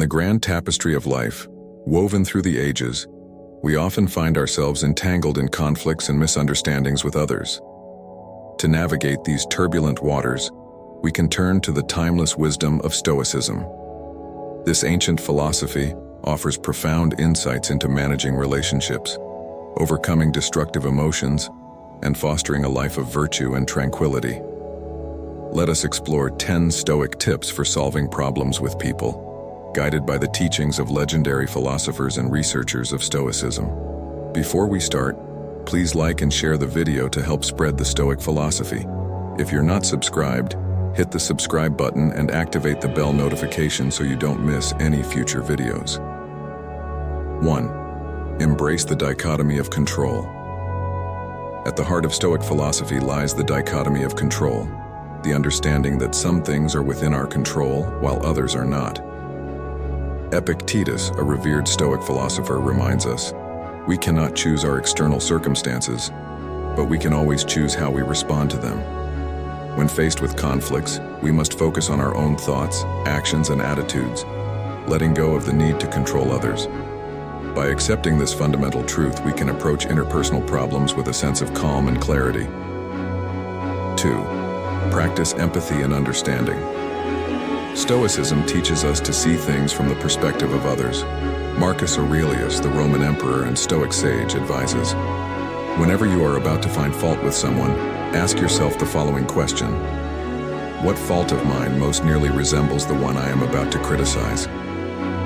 the grand tapestry of life, woven through the ages, we often find ourselves entangled in conflicts and misunderstandings with others. To navigate these turbulent waters, we can turn to the timeless wisdom of Stoicism. This ancient philosophy offers profound insights into managing relationships, overcoming destructive emotions, and fostering a life of virtue and tranquility. Let us explore 10 Stoic tips for solving problems with people, guided by the teachings of legendary philosophers and researchers of Stoicism. Before we start, please like and share the video to help spread the Stoic philosophy. If you're not subscribed, hit the subscribe button and activate the bell notification so you don't miss any future videos. 1. Embrace the dichotomy of control. At the heart of Stoic philosophy lies the dichotomy of control, the understanding that some things are within our control while others are not. Epictetus, a revered Stoic philosopher, reminds us, we cannot choose our external circumstances, but we can always choose how we respond to them. When faced with conflicts, we must focus on our own thoughts, actions, and attitudes, letting go of the need to control others. By accepting this fundamental truth, we can approach interpersonal problems with a sense of calm and clarity. 2. Practice empathy and understanding. Stoicism teaches us to see things from the perspective of others. Marcus Aurelius, the Roman emperor and Stoic sage, advises, whenever you are about to find fault with someone, ask yourself the following question: what fault of mine most nearly resembles the one I am about to criticize?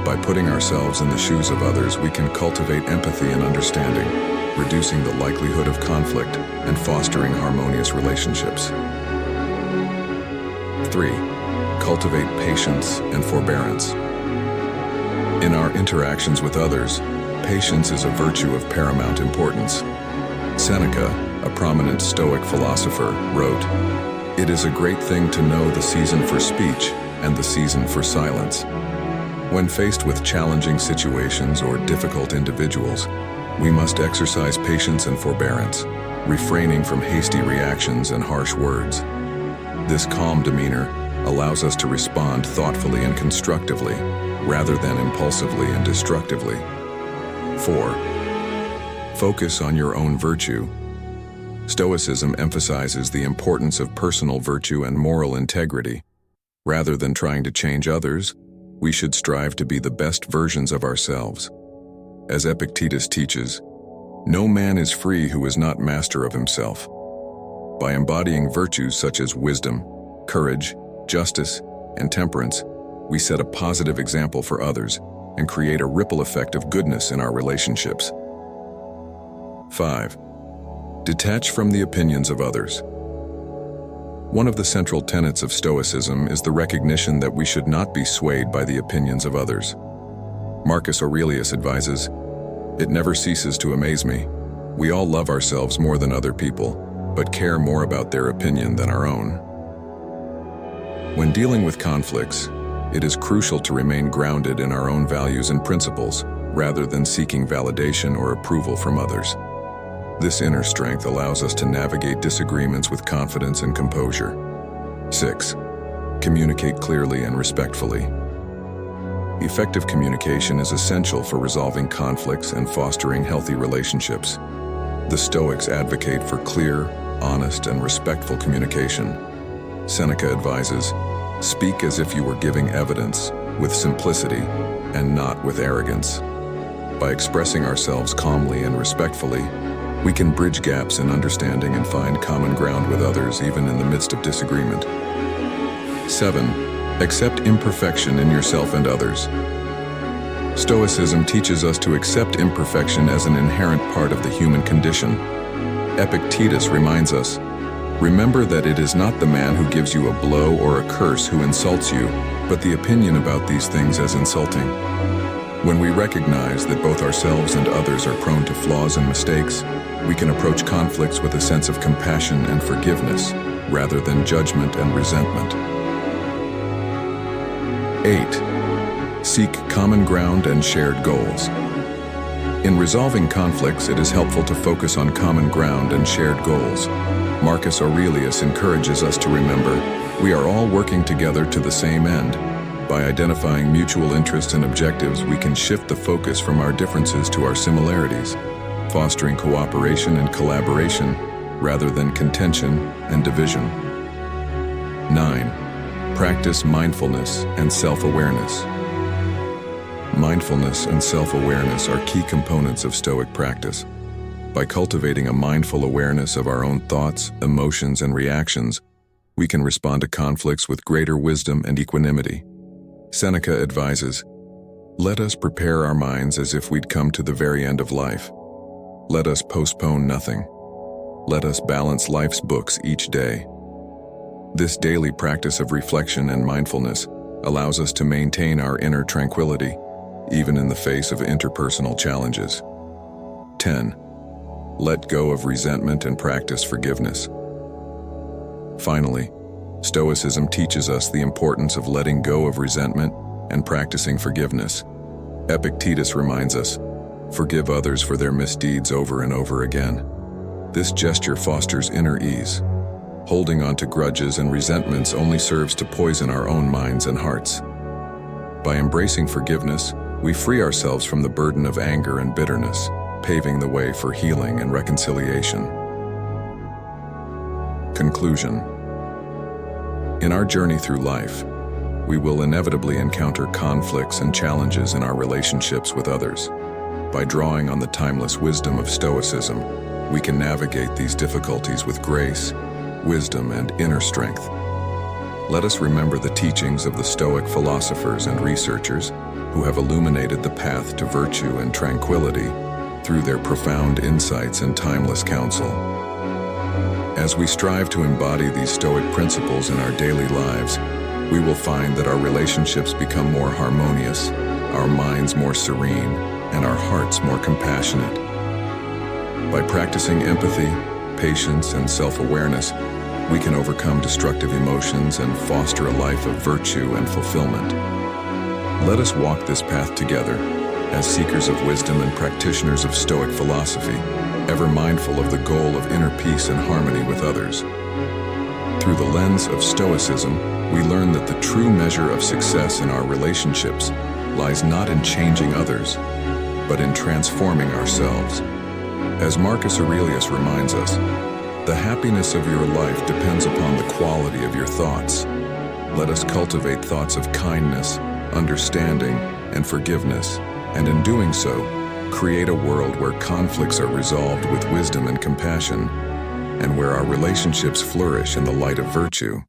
By putting ourselves in the shoes of others, we can cultivate empathy and understanding, reducing the likelihood of conflict and fostering harmonious relationships. 3. Cultivate patience and forbearance. In our interactions with others, patience is a virtue of paramount importance. Seneca, a prominent Stoic philosopher, wrote, "It is a great thing to know the season for speech and the season for silence." When faced with challenging situations or difficult individuals, we must exercise patience and forbearance, refraining from hasty reactions and harsh words. This calm demeanor allows us to respond thoughtfully and constructively, rather than impulsively and destructively. 4. Focus on your own virtue. Stoicism emphasizes the importance of personal virtue and moral integrity. Rather than trying to change others, we should strive to be the best versions of ourselves. As Epictetus teaches, no man is free who is not master of himself. By embodying virtues such as wisdom, courage, justice, and temperance, we set a positive example for others and create a ripple effect of goodness in our relationships. 5. Detach from the opinions of others. One of the central tenets of Stoicism is the recognition that we should not be swayed by the opinions of others. Marcus Aurelius advises, "It never ceases to amaze me. We all love ourselves more than other people, but care more about their opinion than our own." When dealing with conflicts, it is crucial to remain grounded in our own values and principles, rather than seeking validation or approval from others. This inner strength allows us to navigate disagreements with confidence and composure. 6. Communicate clearly and respectfully. Effective communication is essential for resolving conflicts and fostering healthy relationships. The Stoics advocate for clear, honest, and respectful communication. Seneca advises, "Speak as if you were giving evidence, with simplicity, and not with arrogance." By expressing ourselves calmly and respectfully, we can bridge gaps in understanding and find common ground with others even in the midst of disagreement. 7. Accept imperfection in yourself and others. Stoicism teaches us to accept imperfection as an inherent part of the human condition. Epictetus reminds us, "Remember that it is not the man who gives you a blow or a curse who insults you, but the opinion about these things as insulting." When we recognize that both ourselves and others are prone to flaws and mistakes, we can approach conflicts with a sense of compassion and forgiveness, rather than judgment and resentment. 8. Seek common ground and shared goals. In resolving conflicts, it is helpful to focus on common ground and shared goals. Marcus Aurelius encourages us to remember, we are all working together to the same end. By identifying mutual interests and objectives, we can shift the focus from our differences to our similarities, fostering cooperation and collaboration rather than contention and division. 9. Practice mindfulness and self-awareness. Mindfulness and self-awareness are key components of Stoic practice. By cultivating a mindful awareness of our own thoughts, emotions, and reactions, we can respond to conflicts with greater wisdom and equanimity. Seneca advises, "Let us prepare our minds as if we'd come to the very end of life. Let us postpone nothing. Let us balance life's books each day." This daily practice of reflection and mindfulness allows us to maintain our inner tranquility, even in the face of interpersonal challenges. 10. Let go of resentment and practice forgiveness. Finally, Stoicism teaches us the importance of letting go of resentment and practicing forgiveness. Epictetus reminds us, "Forgive others for their misdeeds over and over again." This gesture fosters inner ease. Holding on to grudges and resentments only serves to poison our own minds and hearts. By embracing forgiveness, we free ourselves from the burden of anger and bitterness, paving the way for healing and reconciliation. Conclusion. In our journey through life, we will inevitably encounter conflicts and challenges in our relationships with others. By drawing on the timeless wisdom of Stoicism, we can navigate these difficulties with grace, wisdom, and inner strength. Let us remember the teachings of the Stoic philosophers and researchers who have illuminated the path to virtue and tranquility through their profound insights and timeless counsel. As we strive to embody these Stoic principles in our daily lives, we will find that our relationships become more harmonious, our minds more serene, and our hearts more compassionate. By practicing empathy, patience, and self-awareness, we can overcome destructive emotions and foster a life of virtue and fulfillment. Let us walk this path together, as seekers of wisdom and practitioners of Stoic philosophy, ever mindful of the goal of inner peace and harmony with others. Through the lens of Stoicism, we learn that the true measure of success in our relationships lies not in changing others, but in transforming ourselves. As Marcus Aurelius reminds us, the happiness of your life depends upon the quality of your thoughts. Let us cultivate thoughts of kindness, understanding, and forgiveness, and in doing so, create a world where conflicts are resolved with wisdom and compassion, and where our relationships flourish in the light of virtue.